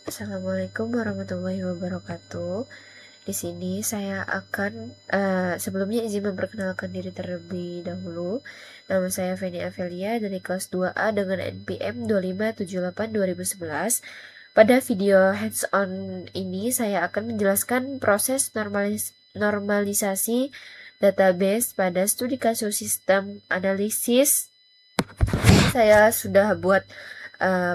Assalamualaikum warahmatullahi wabarakatuh. Di sini saya akan sebelumnya izin memperkenalkan diri terlebih dahulu. Nama saya Feni Avelia dari kelas 2A dengan NPM 2578-2011. Pada video hands-on ini saya akan menjelaskan proses normalisasi database pada studi kasus sistem analisis. Saya sudah buat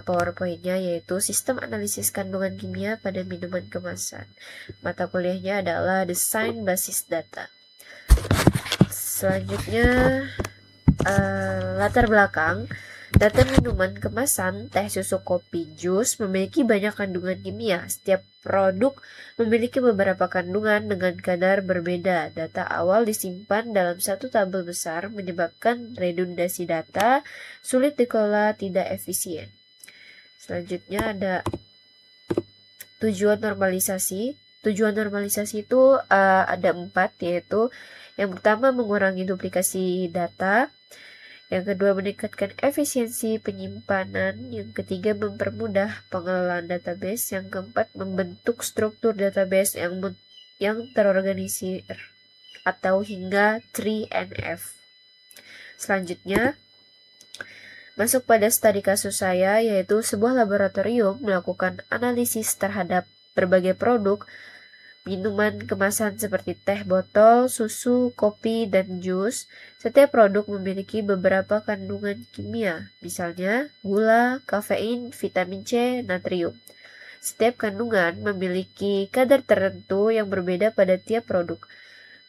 PowerPoint-nya, yaitu sistem analisis kandungan kimia pada minuman kemasan. Mata kuliahnya adalah desain basis data. Selanjutnya latar belakang. Data minuman kemasan, teh, susu, kopi, jus memiliki banyak kandungan kimia. Setiap produk memiliki beberapa kandungan dengan kadar berbeda. Data awal disimpan dalam satu tabel besar, menyebabkan redundasi data, sulit dikelola, tidak efisien. Selanjutnya ada tujuan normalisasi. Tujuan normalisasi itu ada 4, yaitu yang pertama mengurangi duplikasi data, yang kedua meningkatkan efisiensi penyimpanan, yang ketiga mempermudah pengelolaan database, yang keempat membentuk struktur database yang terorganisir atau hingga 3NF. Selanjutnya masuk pada studi kasus saya, yaitu sebuah laboratorium melakukan analisis terhadap berbagai produk minuman kemasan seperti teh botol, susu, kopi, dan jus. Setiap produk memiliki beberapa kandungan kimia, misalnya gula, kafein, vitamin C, natrium. Setiap kandungan memiliki kadar tertentu yang berbeda pada tiap produk.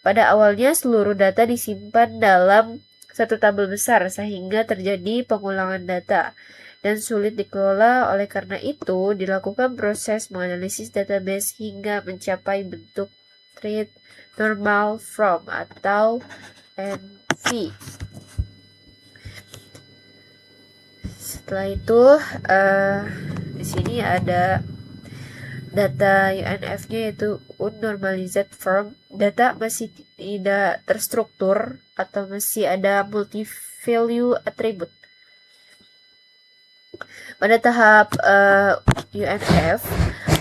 Pada awalnya seluruh data disimpan dalam satu tabel besar sehingga terjadi pengulangan data dan sulit dikelola. Oleh karena itu, dilakukan proses menganalisis database hingga mencapai bentuk Treat Normal Form atau NV. Setelah itu, di sini ada data UNF-nya, yaitu unnormalized form. Data masih tidak terstruktur atau masih ada multi-value attribute. Pada tahap UNF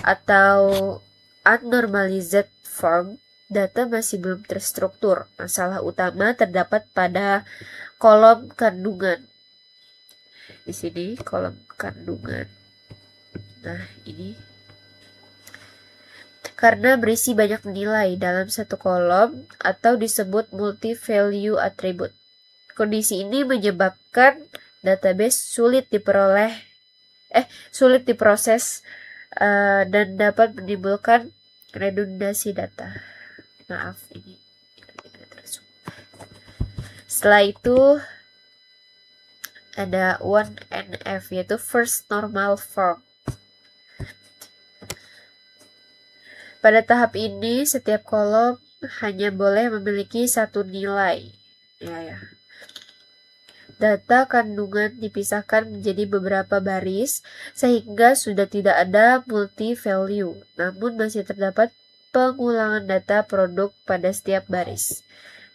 atau unnormalized form, data masih belum terstruktur. Masalah utama terdapat pada kolom kandungan. Di sini kolom kandungan. Nah, ini karena berisi banyak nilai dalam satu kolom atau disebut multi-value attribute. Kondisi ini menyebabkan database sulit diproses dan dapat menimbulkan redundasi data. Maaf, ini setelah itu ada 1NF, yaitu first normal form. Pada tahap ini, setiap kolom hanya boleh memiliki satu nilai. Data kandungan dipisahkan menjadi beberapa baris, sehingga sudah tidak ada multi-value, namun masih terdapat pengulangan data produk pada setiap baris.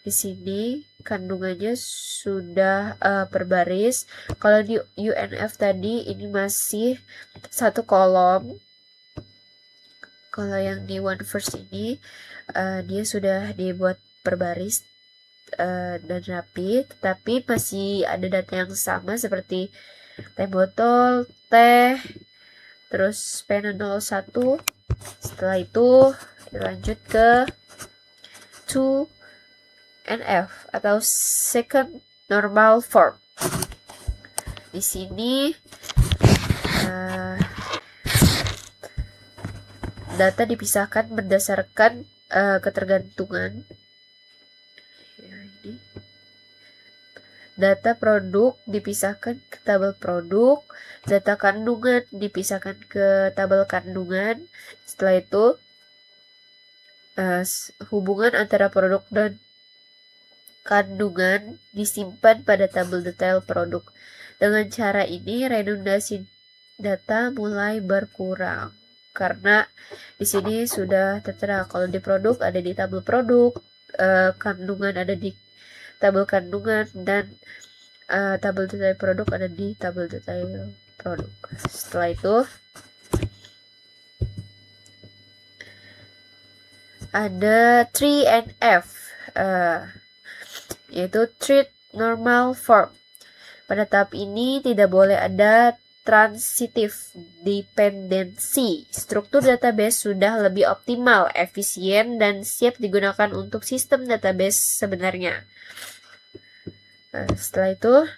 Di sini kandungannya sudah per baris. Kalau di UNF tadi ini masih satu kolom. Kalau yang di one first ini dia sudah dibuat per baris dan rapi, tetapi masih ada data yang sama seperti teh botol, teh, terus P01. Setelah itu lanjut ke 2NF atau second normal form. Di sini data dipisahkan berdasarkan ketergantungan. Data produk dipisahkan ke tabel produk, data kandungan dipisahkan ke tabel kandungan. Setelah itu hubungan antara produk dan kandungan disimpan pada tabel detail produk. Dengan cara ini redundasi data mulai berkurang karena di sini sudah tertera kalau di produk ada di tabel produk, kandungan ada di tabel kandungan, dan tabel detail produk ada di tabel detail produk. Setelah itu ada 3NF, yaitu treat normal form. Pada tahap ini tidak boleh ada transitive dependency. Struktur database sudah lebih optimal, efisien, dan siap digunakan untuk sistem database sebenarnya. Nah, setelah itu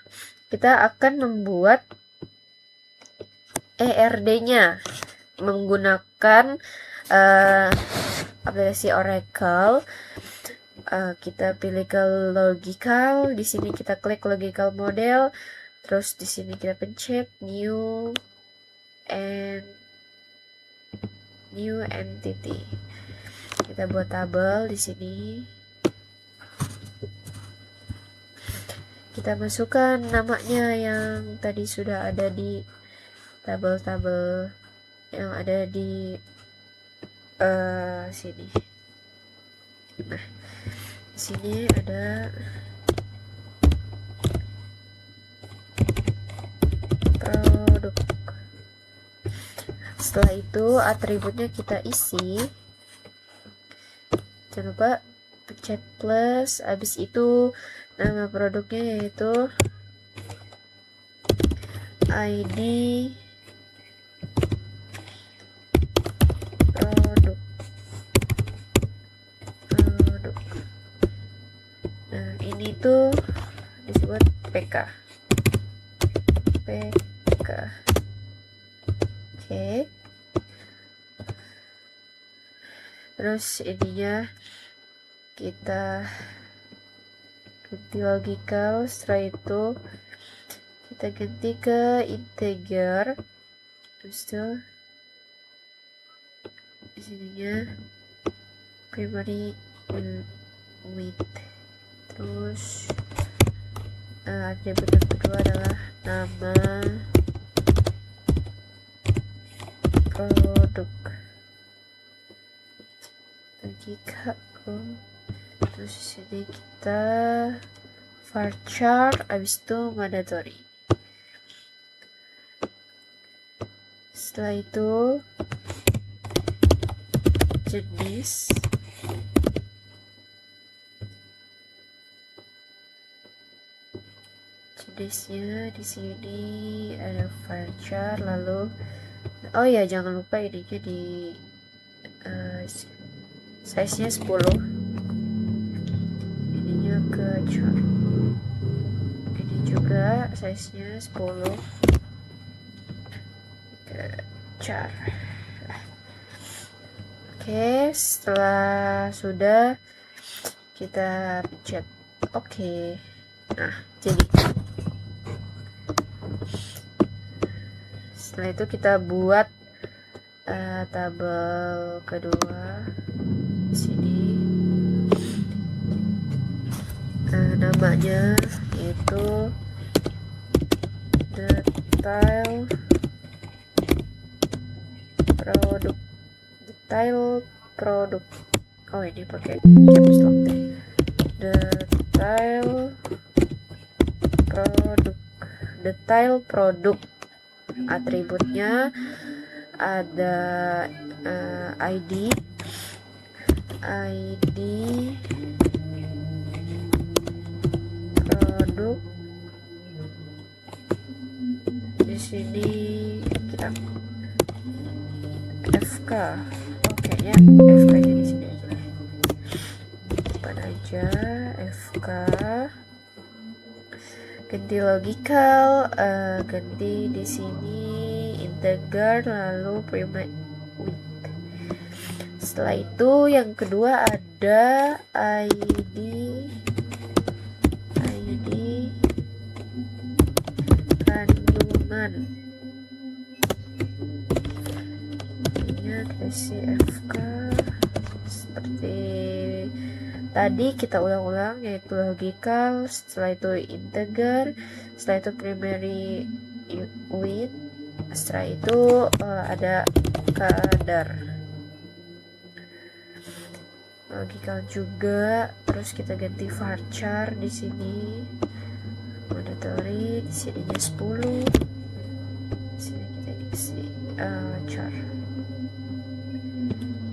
kita akan membuat ERD-nya menggunakan aplikasi Oracle. Kita pilih ke logical, di sini kita klik logical model, terus di sini kita pencet new entity. Kita buat tabel di sini. Kita masukkan namanya yang tadi sudah ada di tabel-tabel yang ada di sini. Nah, di sini ada produk. Setelah itu atributnya kita isi. Jangan lupa pencet plus. Habis itu nama produknya yaitu ID produk. Nah, ini tuh disebut PK. Oke. Terus ininya kita ganti logical. Setelah itu kita ganti ke integer. Terus itu di sininya primary width. Terus atribut yang kedua adalah nama produk. Jika terus di sini kita varchar, habis itu mandatory. Setelah itu jenisnya di sini ada varchar, lalu oh ya jangan lupa ininya di size-nya 10. Ininya ke char. Ini juga size-nya 10 ke char. Oke, setelah sudah kita pencet oke. Nah, jadi setelah itu kita buat tabel kedua di sini. Namanya yaitu detail produk. Oh, ini pakai caps lock deh. Detail produk. Atributnya ada ID produk. Di sini kita FK. Oke ya, FK-nya di sini aja. Depan aja FK. Ganti logical, ganti di sini integer, lalu primary width. Setelah itu yang kedua ada ID kandungan. Ini kasih FK seperti tadi, kita ulang-ulang, yaitu logical, setelah itu integer, setelah itu primary width, setelah itu ada kadar logical juga. Terus kita ganti varchar di sini mandatory, di sininya 10, di sini kita isi char,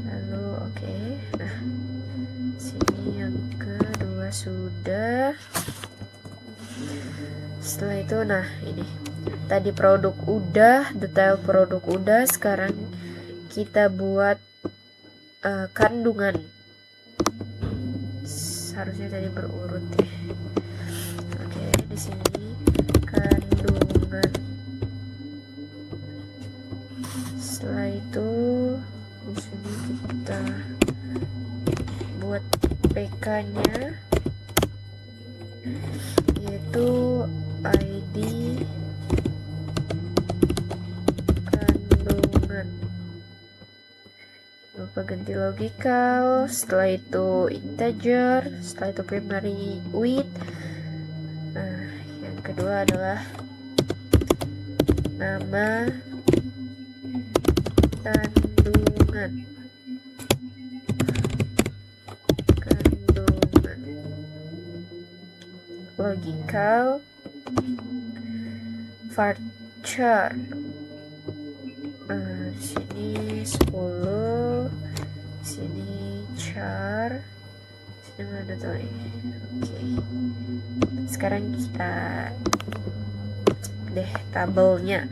lalu oke. Nah, sudah. Setelah itu, nah ini tadi produk udah, detail produk udah. Sekarang kita buat kandungan. Harusnya tadi berurut ya. Oke, di sini kandungan. Setelah itu di sini kita buat PK-nya, yaitu ID kandungan. Lupa ganti logical. Setelah itu integer. Setelah itu primary width. Nah, yang kedua adalah nama kandungan. Logical varchar. Sini 10, sini char, sini mana tuh ini. Oke. Sekarang kita cek deh tabelnya.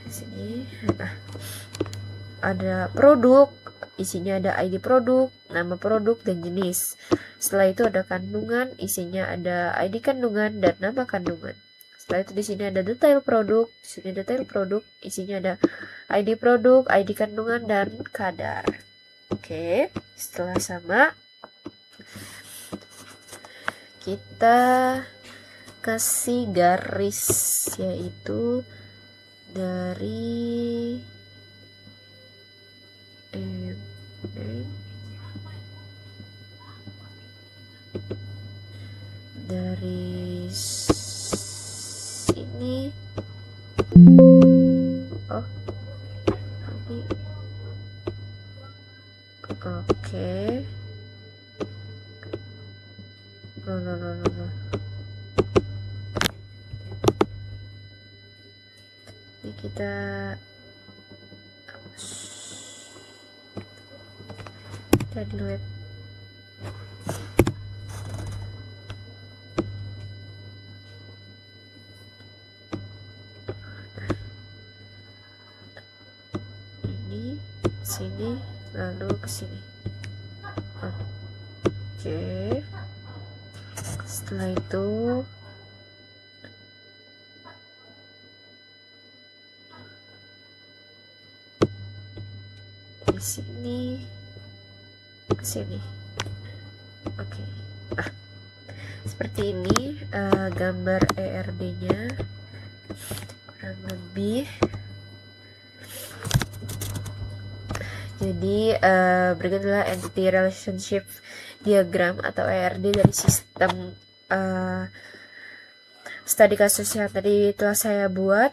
Sini ada produk, isinya ada ID produk, nama produk, dan jenis. Setelah itu ada kandungan, isinya ada ID kandungan dan nama kandungan. Setelah itu di sini ada detail produk, di sini detail produk, isinya ada ID produk, ID kandungan, dan kadar. Oke, setelah sama, kita kasih garis, yaitu dari sini. Oh, ini oke. No. Ini kita delete. Ini sini lalu ke sini. Oke. Setelah itu di sini ke sini. Oke. Seperti ini gambar ERD-nya kurang lebih. Jadi berikut adalah entity relationship diagram atau ERD dari sistem studi kasus yang tadi telah saya buat.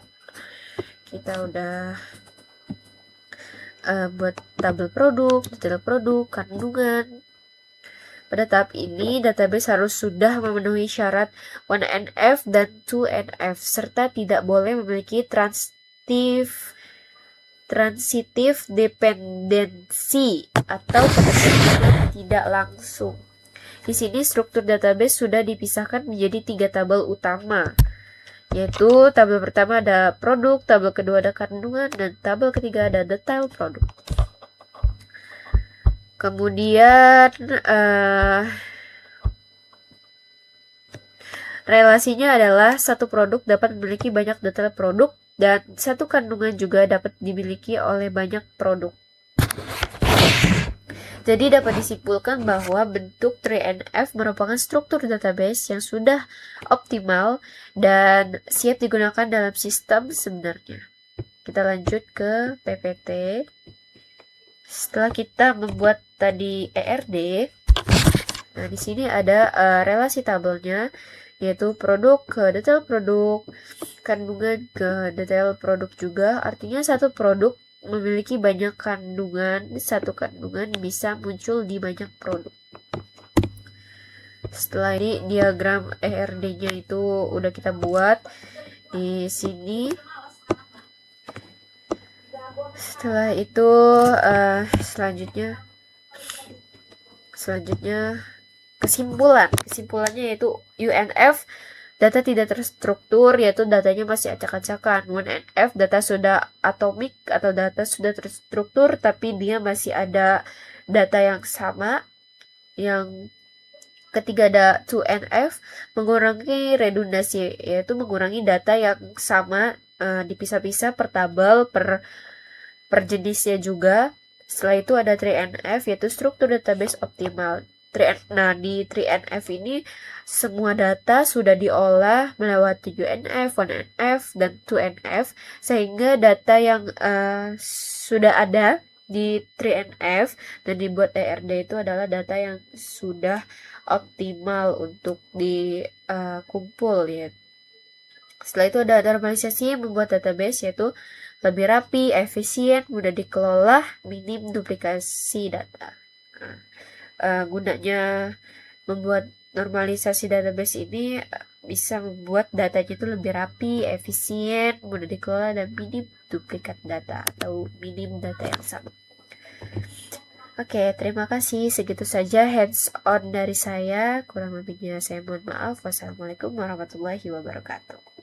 Kita udah buat tabel produk, detail produk, kandungan. Pada tahap ini, database harus sudah memenuhi syarat 1NF dan 2NF, serta tidak boleh memiliki transitive dependency atau ketergantungan tidak langsung. Di sini struktur database sudah dipisahkan menjadi 3 tabel utama, yaitu tabel pertama ada produk, tabel kedua ada kandungan, dan tabel ketiga ada detail produk. Kemudian relasinya adalah satu produk dapat memiliki banyak detail produk dan satu kandungan juga dapat dimiliki oleh banyak produk. Jadi dapat disimpulkan bahwa bentuk 3NF merupakan struktur database yang sudah optimal dan siap digunakan dalam sistem sebenarnya. Kita lanjut ke PPT. Setelah kita membuat tadi ERD, nah di sini ada relasi tabelnya, yaitu produk ke detail produk, kandungan ke detail produk juga. Artinya satu produk memiliki banyak kandungan, satu kandungan bisa muncul di banyak produk. Setelah ini diagram ERD-nya itu udah kita buat di sini. Selanjutnya kesimpulannya yaitu UNF data tidak terstruktur, yaitu datanya masih acak-acakan. UNF data sudah atomik atau data sudah terstruktur tapi dia masih ada data yang sama. Yang ketiga ada 2NF, mengurangi redundansi, yaitu mengurangi data yang sama dipisah-pisah per tabel, per jenisnya juga. Setelah itu ada 3NF, yaitu struktur database optimal. Nah, di 3NF ini semua data sudah diolah melewati UNF, 1NF, dan 2NF, sehingga data yang sudah ada di 3NF dan dibuat ERD itu adalah data yang sudah optimal untuk dikumpul ya. Setelah itu ada normalisasi membuat database, yaitu lebih rapi, efisien, mudah dikelola, minim duplikasi data. Gunanya membuat normalisasi database ini bisa membuat datanya itu lebih rapi, efisien, mudah dikelola, dan minim duplikat data atau minim data yang sama. Oke, terima kasih. Segitu saja hands on dari saya. Kurang lebihnya saya mohon maaf. Wassalamualaikum warahmatullahi wabarakatuh.